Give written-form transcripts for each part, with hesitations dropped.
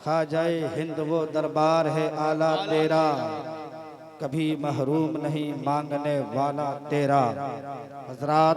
خواجہ ہند وہ دربار ہے اعلیٰ تیرا، کبھی محروم نہیں مانگنے والا تیرا۔ حضرات،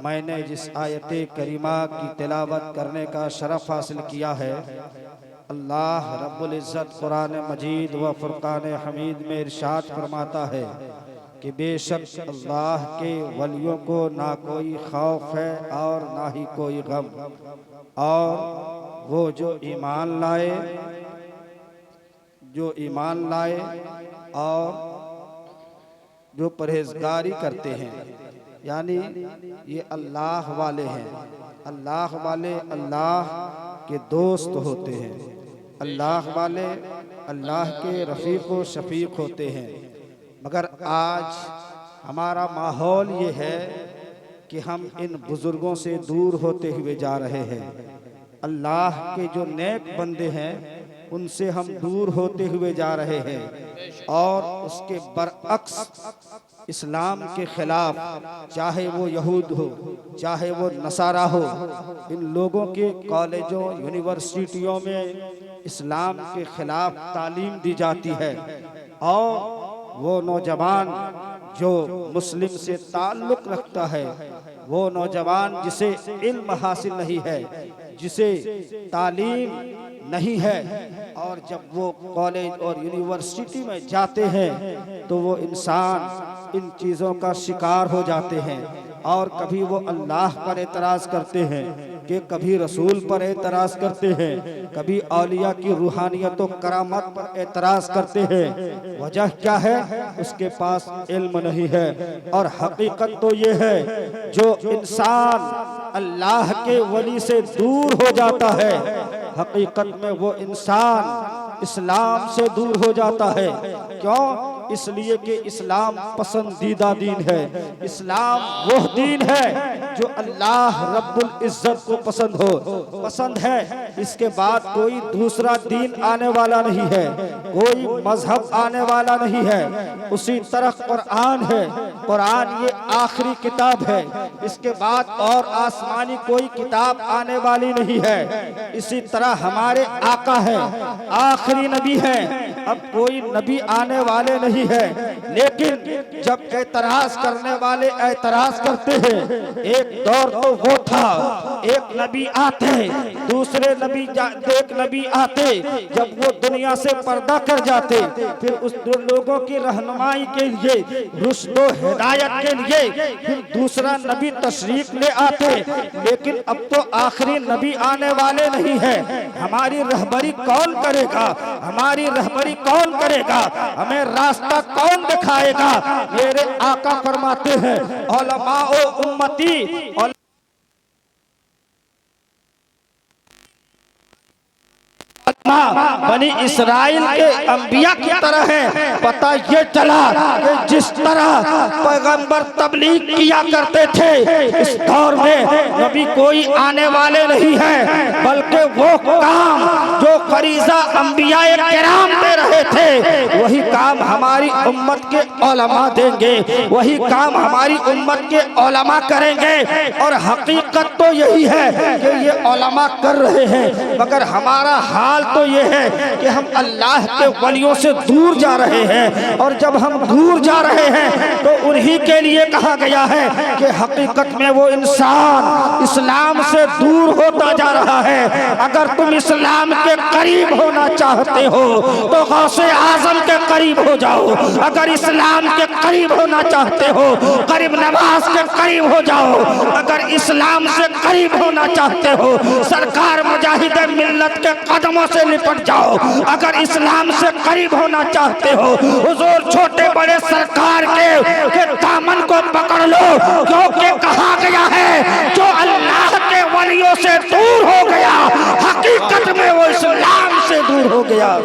میں نے جس آیت کریمہ کی تلاوت کرنے کا شرف حاصل کیا ہے، اللہ رب العزت قرآن مجید و فرقان حمید میں ارشاد فرماتا ہے کہ بے شک اللہ کے ولیوں کو نہ کوئی خوف ہے اور نہ ہی کوئی غم، اور وہ جو ایمان لائے اور جو پرہیزگاری کرتے ہیں، یعنی یہ اللہ والے ہیں۔ اللہ والے اللہ کے دوست ہوتے ہیں، اللہ والے اللہ کے رفیق و شفیق ہوتے ہیں۔ مگر آج ہمارا ماحول یہ ہے کہ ہم ان بزرگوں سے دور ہوتے ہوئے جا رہے ہیں۔ اللہ کے جو نیک بندے ہیں ان سے ہم دور ہوتے ہوئے جا رہے ہیں، اور اس کے برعکس اسلام کے خلاف، چاہے وہ یہود ہو چاہے وہ نصارہ ہو، ان لوگوں کے کالجوں یونیورسٹیوں میں اسلام کے خلاف تعلیم دی جاتی ہے، اور وہ نوجوان جو مسلم سے تعلق رکھتا ہے، وہ نوجوان جسے علم حاصل نہیں ہے، جسے تعلیم نہیں ہے، اور جب وہ کالج اور یونیورسٹی میں جاتے ہیں تو وہ انسان ان چیزوں کا شکار ہو جاتے ہیں، اور کبھی وہ اللہ پر اعتراض کرتے ہیں کہ کبھی رسول پر اعتراض کرتے ہیں، کبھی اولیاء کی روحانیت و کرامت پر اعتراض کرتے ہیں۔ وجہ کیا ہے؟ اس کے پاس علم نہیں ہے۔ اور حقیقت تو یہ ہے، جو انسان اللہ کے ولی سے دور ہو جاتا ہے، حقیقت میں وہ انسان اسلام سے دور ہو جاتا ہے۔ کیوں؟ اس لیے کہ اسلام پسندیدہ دین ہے، اسلام وہ دین ہے جو اللہ رب العزت کو پسند ہے۔ اس کے بعد کوئی دوسرا دین آنے والا نہیں ہے، کوئی مذہب آنے والا نہیں ہے۔ اسی طرح قرآن ہے، قرآن یہ آخری کتاب ہے، اس کے بعد اور آسمانی کوئی کتاب آنے والی نہیں ہے۔ اسی طرح ہمارے آقا ہے، آخری نبی ہے، اب کوئی نبی آنے والے نہیں ہے۔ لیکن جب اعتراض کرنے والے اعتراض کرتے ہیں، ایک دور تو وہ تھا، ایک نبی آتے دوسرے نبی آتے، جب وہ دنیا سے پردہ کر جاتے، پھر اس لوگوں کی رہنمائی کے لیے، رشد و ہدایت کے لیے پھر دوسرا نبی تشریف لے آتے۔ لیکن اب تو آخری نبی آنے والے نہیں ہے۔ ہماری رہبری کون کرے گا؟ ہماری رہبری کون کرے گا؟ ہمیں راستہ کون دکھائے گا؟ میرے آقا فرماتے ہیں، علماء امتی بنی اسرائیل کے انبیاء کی طرح ہے۔ پتہ یہ چلا کہ جس طرح پیغمبر تبلیغ کیا کرتے تھے، اس دور میں نبی کوئی آنے والے نہیں ہے، بلکہ وہ کام جو فریضہ انبیاء کرام دے رہے تھے، وہی کام ہماری امت کے علماء دیں گے، وہی کام ہماری امت کے علماء کریں گے۔ اور حقیقت تو یہی ہے کہ یہ علماء کر رہے ہیں، مگر ہمارا حال تو یہ ہے کہ ہم اللہ کے ولیوں سے دور جا رہے ہیں، اور جب ہم دور جا رہے ہیں تو انہی کے لیے کہا گیا ہے کہ حقیقت میں وہ انسان اسلام سے دور ہوتا جا رہا ہے۔ اگر تم اسلام کے قریب ہونا چاہتے ہو تو غوث اعظم کے قریب ہو جاؤ، اگر اسلام کے قریب ہونا چاہتے ہو قریب نواز کے قریب ہو جاؤ، اگر اسلام سے قریب ہونا چاہتے ہو سرکار مجاہد ملت کے قدموں سے لپٹ جاؤ، اگر اسلام سے قریب ہونا چاہتے ہو حضور چھوٹے بڑے سرکار کے دامن کو پکڑ لو، کیونکہ کہا گیا ہے جو اللہ کے ولیوں سے دور ہو گیا حقیقت میں وہ اسلام سے دور ہو گیا۔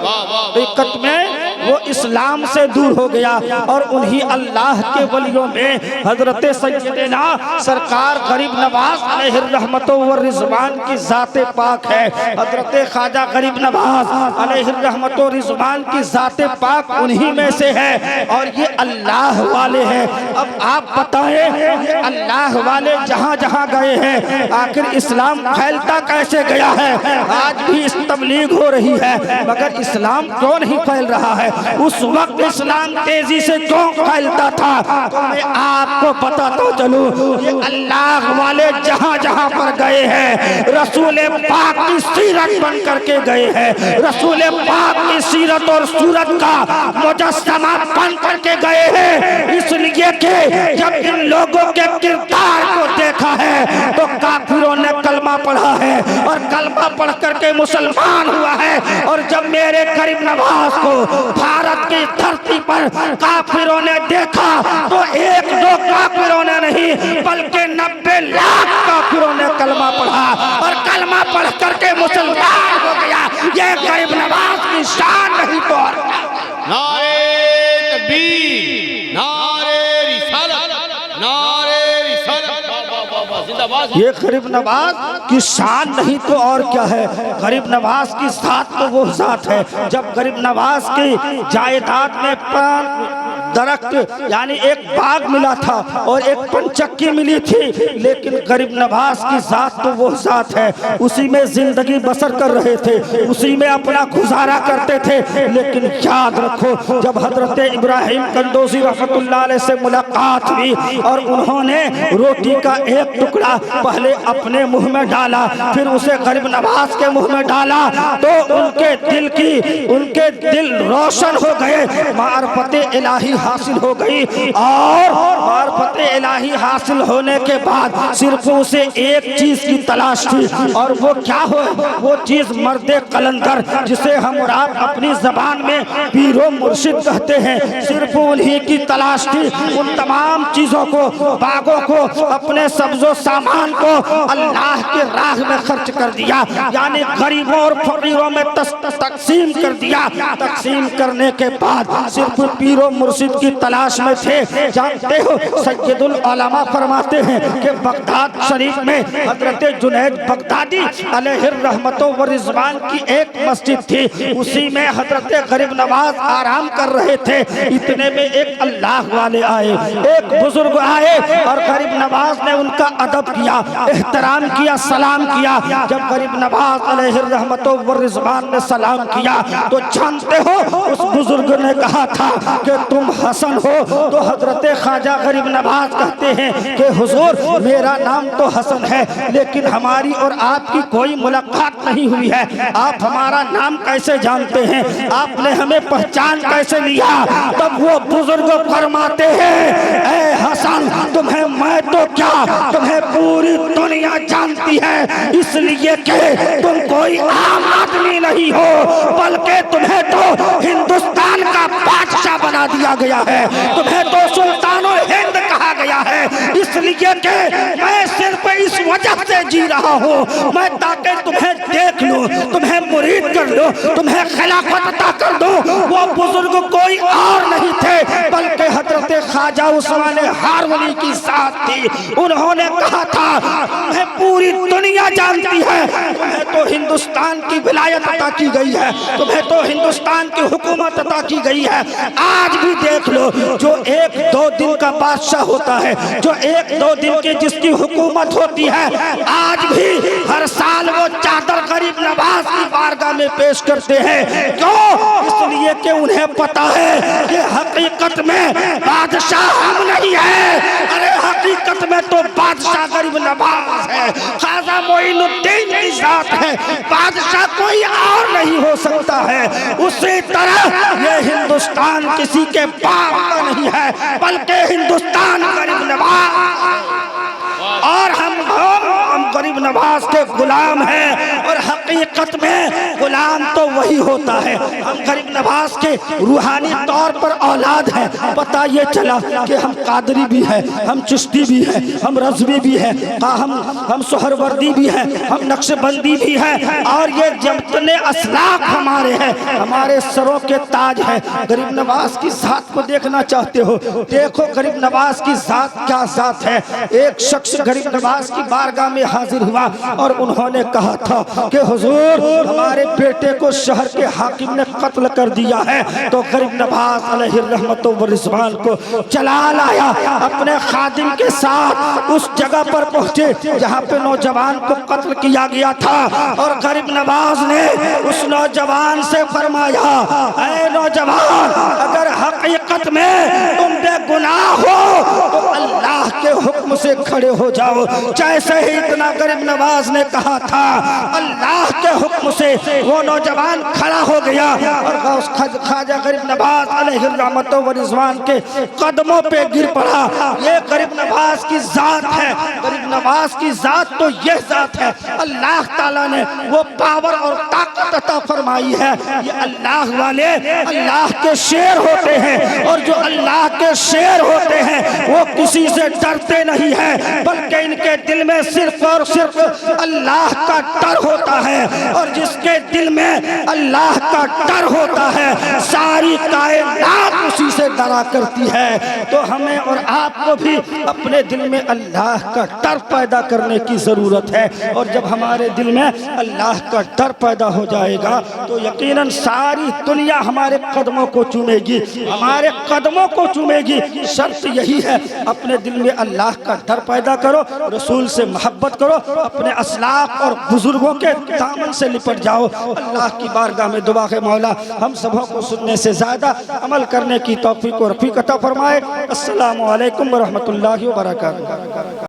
حقیقت میں وہ اسلام سے دور ہو گیا، اور انہی اللہ کے ولیوں میں حضرت سیدنا سرکار غریب نواز علیہ الرحمت والرضوان کی ذات پاک ہے۔ حضرت خواجہ غریب نواز علیہ الرحمت والرضوان کی ذات پاک انہی میں سے ہے، اور یہ اللہ والے ہیں۔ اب آپ بتائیں یہ اللہ والے جہاں جہاں گئے ہیں آخر اسلام پھیلتا کیسے گیا ہے؟ آج بھی اس تبلیغ ہو رہی ہے مگر اسلام کیوں نہیں پھیل رہا ہے؟ اس وقت اسلام تیزی سے کیوں پھیلتا تھا؟ تو میں آپ کو بتاتا چلوں، یہ اللہ والے جہاں جہاں پر گئے ہیں رسول پاک کی سیرت بن کر کے گئے ہیں، رسول پاک کی سیرت اور صورت کا مجسمہ بن کر کے گئے ہیں، اس لیے کہ جب ان لوگوں کے کردار کو دیکھا ہے تو کافروں نے کلمہ پڑھا ہے اور کلمہ پڑھ کر کے مسلمان ہوا ہے، اور جب میرے غریب نواز کو بھارت کی دھرتی پر کافروں نے دیکھا تو ایک دو کافروں نے نہیں بلکہ 90 لاکھ کافروں نے کلمہ پڑھا اور کلمہ پڑھ کر کے مسلمان ہو گیا۔ یہ غریب نواز کی شان نہیں تو اور نعرہ تکبیر، نعرہ رسالت، نعرہ رسالت، یہ غریب نواز کی شان نہیں تو اور کیا ہے؟ غریب نواز کی ذات تو وہ ذات ہے۔ جب غریب نواز کی جائیداد میں درخت یعنی ایک باغ ملا تھا اور ایک پنچکی ملی تھی، لیکن غریب نواز کی ذات تو وہ ذات ہے، اسی میں زندگی بسر کر رہے تھے، اسی میں اپنا گزارا کرتے تھے۔ لیکن یاد رکھو جب حضرت ابراہیم قندوزی رحمت اللہ علیہ سے ملاقات ہوئی اور انہوں نے روٹی کا ایک ٹکڑا پہلے اپنے منہ میں ڈالا پھر اسے غریب نواز کے منہ میں ڈالا تو ان کے دل روشن ہو گئے، معرفت الہی حاصل ہو گئی، اور معرفت الہی حاصل ہونے کے بعد صرف اسے ایک چیز کی تلاش تھی، اور وہ کیا ہو؟ وہ چیز مرد قلندر جسے ہم آپ اپنی زبان میں پیر و مرشد کہتے ہیں، صرف انہی کی تلاش تھی۔ ان تمام چیزوں کو، باغوں کو، اپنے سبز و سامان کو اللہ کے راہ میں خرچ کر دیا، یعنی غریبوں اور فقیروں میں تقسیم کر دیا۔ تقسیم کرنے کے بعد صرف پیر و مرشد کی تلاش میں تھے۔ جانتے ہو سید العلماء فرماتے ہیں کہ بغداد شریف میں حضرت جنید بغدادی علیہ الرحمت والرضوان کی ایک مسجد تھی، اسی میں حضرت غریب نواز آرام کر رہے تھے، اتنے میں ایک اللہ والے آئے، ایک بزرگ آئے اور غریب نواز نے ان کا ادب کیا، احترام کیا، سلام کیا۔ جب غریب نواز علیہ الرحمت والرضوان نے سلام کیا تو جانتے ہو اس بزرگ نے کہا تھا کہ تم حسن ہو؟ تو حضرت خواجہ غریب نواز کہتے ہیں کہ حضور میرا نام تو حسن ہے لیکن ہماری اور آپ کی کوئی ملاقات نہیں ہوئی ہے، آپ ہمارا نام کیسے جانتے ہیں؟ آپ نے ہمیں پہچان کیسے لیا؟ تب وہ بزرگ فرماتے ہیں اے حسن تمہیں میں تو کیا، تمہیں پوری دنیا جانتی ہے، اس لیے کہ تم کوئی عام آدمی نہیں ہو بلکہ تمہیں تو ہندوستان کا بادشاہ بنا دیا گیا ہے، تمہیں تو سلطان و ہند کہا گیا ہے، اس لیے کہ میں صرف اس وجہ سے جی رہا ہوں میں تاکہ تمہیں دیکھ لوں، تمہیں مرید کر لوں، تمہیں خلافت عطا کر دوں۔ وہ بزرگ کوئی اور نہیں تھے بلکہ حضرت خواجہ عثمان ہارونی کی ذات تھی۔ انہوں نے کہا تھا تمہیں پوری دنیا جانتی ہے، تمہیں تو ہندوستان کی ولایت عطا کی گئی ہے، تمہیں تو ہندوستان کی حکومت عطا کی گئی ہے۔ آج بھی دیکھ لو جو ایک دو دن کا بادشاہ ہوتا ہے، جو ایک دو دن کی جس کی حکومت ہوتی ہے، آج بھی ہر سال وہ چادر غریب نواز کی بارگاہ میں پیش کرتے ہیں۔ کیوں؟ اس لیے کہ انہیں پتا ہے کہ حقیقت میں بادشاہ ہم نہیں ہیں، ارے حقیقت میں تو بادشاہ غریب نواز ہے، خواجہ معین الدین کی ذات ہے، بادشاہ کوئی اور نہیں ہو سکتا ہے۔ اسی طرح یہ ہندوستان کسی کے باپ کا نہیں ہے بلکہ ہندوستان غریب نواز، اور ہم غریب نواز کے غلام ہیں، اور حقیقت میں غلام تو وہی ہوتا ہے۔ ہم غریب نواز کے روحانی طور پر اولاد ہیں۔ پتہ یہ چلا کہ ہم قادری بھی ہیں، ہم چشتی بھی ہیں، ہم رضوی بھی ہیں، ہم سہروردی بھی ہیں، ہم نقش بندی بھی ہیں، اور یہ جتنے اسلاف ہمارے ہیں، ہمارے سروں کے تاج ہیں۔ غریب نواز کی ذات کو دیکھنا چاہتے ہو، دیکھو غریب نواز کی ذات کیا ذات ہے۔ ایک شخص غریب نواز کی بارگاہ میں حاضر ہوا اور انہوں نے کہا تھا کہ حضور ہمارے بیٹے کو شہر کے حاکم نے قتل کر دیا ہے۔ تو غریب نواز علیہ الرحمت و رضوان کو چلا لایا، اپنے خادم کے ساتھ اس جگہ پر پہنچے جہاں پہ نوجوان کو قتل کیا گیا تھا، اور غریب نواز نے اس نوجوان سے فرمایا، اے نوجوان، اگر حقیقت میں تم بے گناہ ہو تو اللہ کے حکم سے کھڑے ہو جاؤ۔ جیسے ہی اتنا غریب نواز نے کہا تھا، اللہ کے حکم سے وہ نوجوان کھڑا ہو گیا اور خواجہ غریب نواز علیہ الرحمت و رضوان کے قدموں پہ گر پڑا۔ یہ غریب نواز کی ذات ہے۔ غریب نواز کی ذات تو یہ ذات ہے، اللہ تعالیٰ نے وہ پاور اور طاقت عطا فرمائی ہے۔ یہ اللہ والے اللہ کے شیر ہوتے ہیں، اور جو اللہ کے شیر ہوتے ہیں وہ کسی سے ڈرتے نہیں ہیں، بلکہ ان کے دل میں صرف اور صرف اللہ کا ڈر ہوتا ہے، اور جس کے دل میں اللہ کا ڈر ہوتا ہے ساری کائنات اسی سے ڈرا کرتی ہے۔ تو ہمیں اور آپ کو بھی اپنے دل میں اللہ کا ڈر پیدا کرنے کی ضرورت ہے، اور جب ہمارے دل میں اللہ کا ڈر پیدا ہو جائے گا تو یقیناً ساری دنیا ہمارے قدموں کو چومے گی، ہمارے قدموں کو چومے گی۔ شرط یہی ہے، اپنے دل میں اللہ کا ڈر پیدا کرو، رسول سے محبت کرو، اپنے اسلاف اور بزرگوں کے دامن سے لپٹ جاؤ۔ اللہ کی بارگاہ میں دعا ہے مولا ہم سبوں کو سننے سے زیادہ عمل کرنے کی توفیق و رفیق عطا فرمائے۔ السلام علیکم ورحمۃ اللہ وبرکاتہ۔